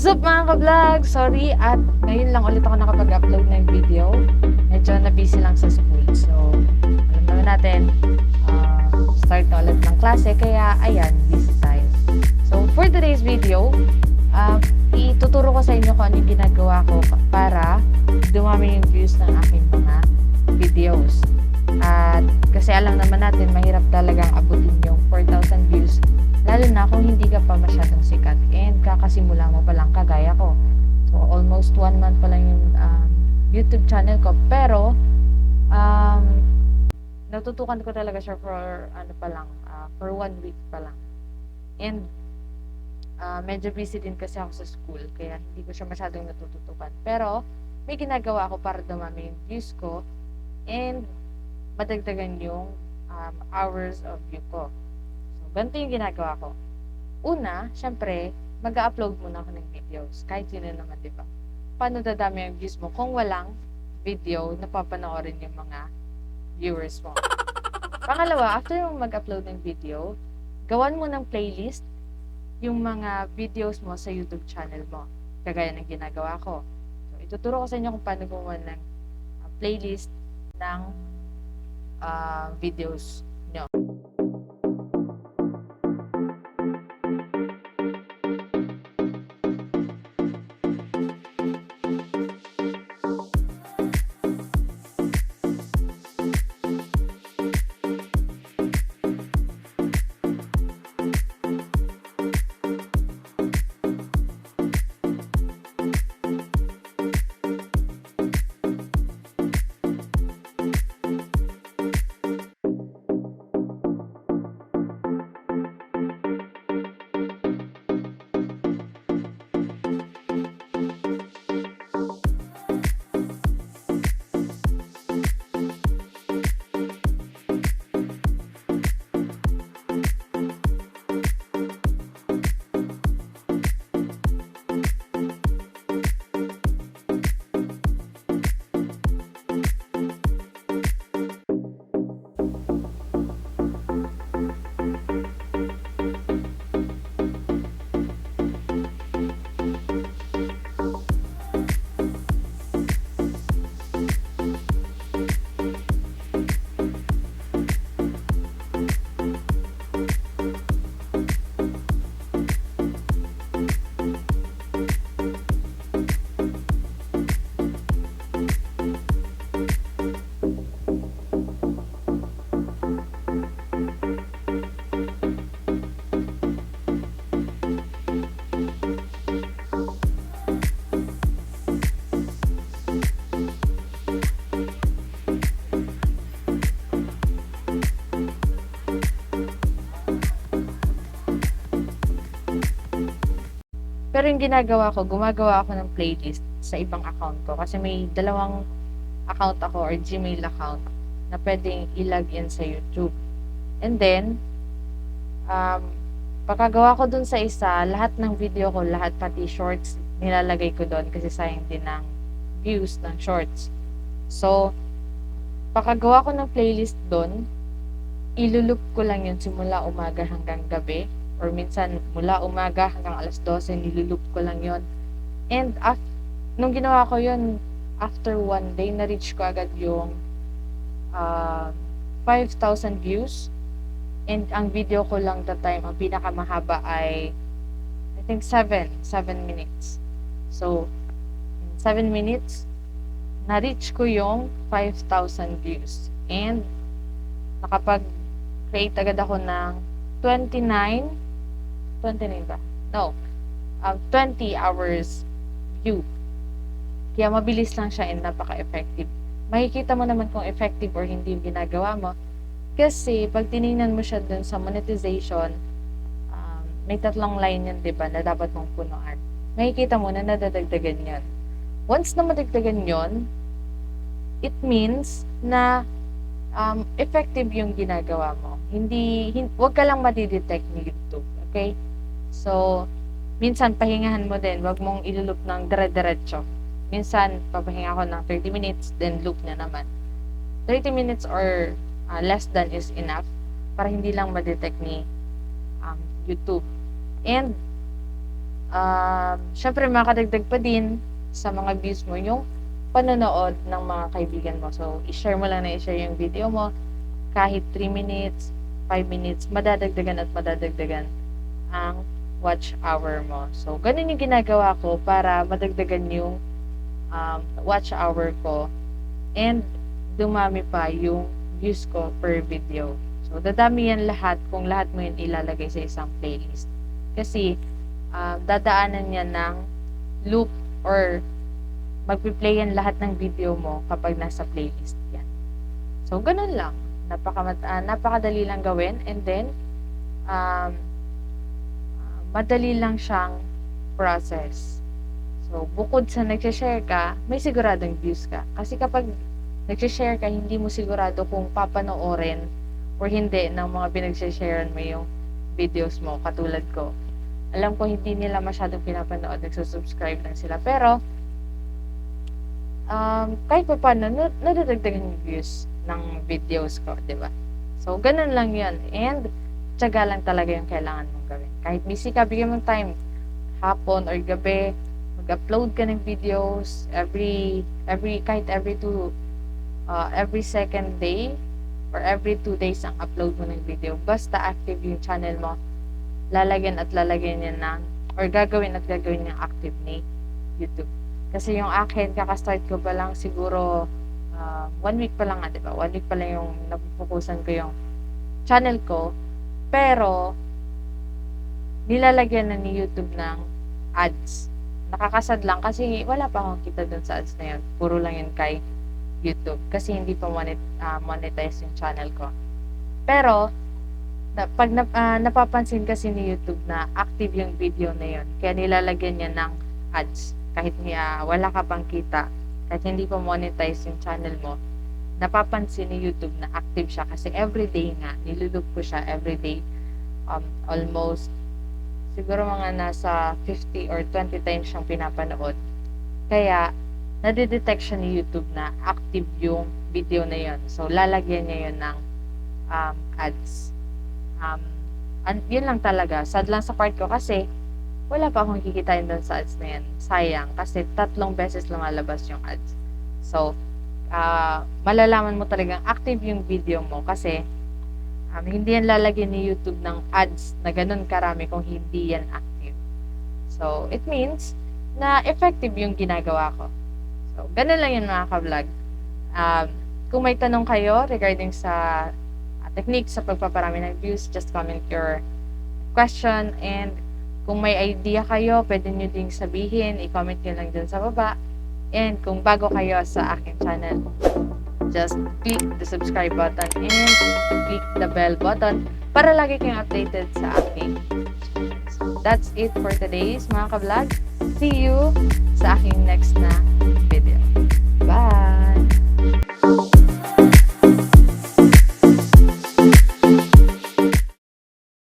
What's up mga ka-vlog? Sorry at ngayon lang ulit ako nakapag-upload ng video. Medyo na-busy lang sa school. So, alam naman natin, start na ulit ng klase. Kaya, ayan, busy tayo. So, for today's video, ituturo ko sa inyo kung ano yung ginagawa ko para dumami yung views ng aking mga videos. At kasi alam naman natin, mahirap talagang abutin yung 4,000 views. Lalo na kung hindi ka pa masyadong sikat and kakasimula mo pa lang kagaya ko. So, almost 1 month pa lang yung YouTube channel ko. Pero, natutukan ko talaga siya for, for 1 week pa lang. And, medyo busy din kasi ako sa school. Kaya hindi ko siya masyadong natututukan. Pero, may ginagawa ako para dumami yung views ko and madagdagan yung hours of view ko. Ganito yung ginagawa ko. Una, syempre, mag-upload muna ako ng videos. Kahit yun na naman, di ba? Paano dadami ang views mo kung walang video na papanoorin yung mga viewers mo? Pangalawa, after mo mag-upload ng video, gawan mo ng playlist yung mga videos mo sa YouTube channel mo. Kagaya ng ginagawa ko. So, ituturo ko sa inyo kung paano gumawa ng playlist ng videos nyo. Pero yung ginagawa ko, gumagawa ako ng playlist sa ibang account ko. Kasi may dalawang account ako or Gmail account na pwedeng ilagin sa YouTube. And then, pagkagawa ko dun sa isa, lahat ng video ko, lahat pati shorts, nilalagay ko dun kasi sayang din ng views ng shorts. So, pagkagawa ko ng playlist dun, ilulup ko lang yun simula umaga hanggang gabi. Or minsan, mula umaga hanggang alas 12, nilulup ko lang yon. And nung ginawa ko yun, after 1 day, na-reach ko agad yung 5,000 views. And ang video ko lang that time, ang pinakamahaba ay, I think 7 minutes. So, in 7 minutes, na-reach ko yung 5,000 views. And, nakapag-create agad ako ng 29 ba? No. 20 hours view. Kaya mabilis lang siya and napaka-effective. Makikita mo naman kung effective or hindi yung ginagawa mo. Kasi, pag tinignan mo siya dun sa monetization, may 3 line yan, diba, na dapat mong punuan. Makikita mo na nadadagdagan yan. Once na madagdagan yon, it means na effective yung ginagawa mo. Wag ka lang madidetect ni YouTube. Okay? So, minsan pahingahan mo din. Wag mong ilulup ng dire-diretso. Minsan, papahinga ko ng 30 minutes, then loop na naman. 30 minutes or less than is enough para hindi lang ma-detect ni YouTube. And Syempre makadagdag pa din sa mga views mo yung panonood ng mga kaibigan mo. So, i-share mo lang na i-share yung video mo kahit 3 minutes, 5 minutes, madadagdagan at madadagdagan ang watch hour mo. So, ganun yung ginagawa ko para madagdagan yung watch hour ko and dumami pa yung views ko per video. So, dadami yan lahat kung lahat mo yun ilalagay sa isang playlist. Kasi, dadaanan yan ng loop or magpi-play yan lahat ng video mo kapag nasa playlist yan. So, ganun lang. Napakadali lang gawin and then, madali lang siyang process. So, bukod sa nag-share ka, may siguradong views ka. Kasi kapag nag-share ka, hindi mo sigurado kung papanoorin or hindi ng mga pinag-sharean mo yung videos mo, katulad ko. Alam ko hindi nila masyadong pinapanood, nagsusubscribe lang sila. Pero, kahit pa paano, nadadagdagan yung views ng videos ko, di ba? So, ganun lang yun. And, tiyaga lang talaga yung kailangan mong gawin. Kahit busy ka, bigyan mong time, hapon or gabi, mag-upload ka ng videos kahit every second day or every 2 days ang upload mo ng video. Basta active yung channel mo, lalagyan niya or gagawin niyang active ni YouTube. Kasi yung akin, kakastart ko pa lang siguro 1 week pa lang nga, diba? 1 week pa lang yung napupukusan ko yung channel ko. Pero, nilalagyan na ni YouTube ng ads. Nakakasad lang kasi wala pa akong kita dun sa ads na yun. Puro lang yun kay YouTube. Kasi hindi pa monetize yung channel ko. Pero, pag napapansin kasi ni YouTube na active yung video na yun, kaya nilalagyan niya ng ads. Kahit wala ka pang kita, kahit hindi pa monetize yung channel mo, napapansin ni YouTube na active siya kasi everyday nga, nilulup ko siya everyday, almost siguro mga nasa 50 or 20 times siyang pinapanood. Kaya, nadidetect siya ni YouTube na active yung video na yun. So, lalagyan niya yun ng ads. Yun lang talaga. Sad lang sa part ko kasi wala pa akong kikitain doon sa ads na yan. Sayang. Kasi 3 beses lumalabas yung ads. So, malalaman mo talagang active yung video mo kasi hindi yan lalagyan ni YouTube ng ads na ganun karami kung hindi yan active. So, it means na effective yung ginagawa ko. So, ganun lang yun mga ka-vlog. Kung may tanong kayo regarding sa technique sa pagpaparami ng views, just comment your question, and kung may idea kayo, pwede nyo ding sabihin, i-comment nyo lang dyan sa baba. And kung bago kayo sa aking channel, just click the subscribe button and click the bell button para lagi kayong updated sa aking channel. So, that's it for today's mga ka-vlog. See you sa aking next na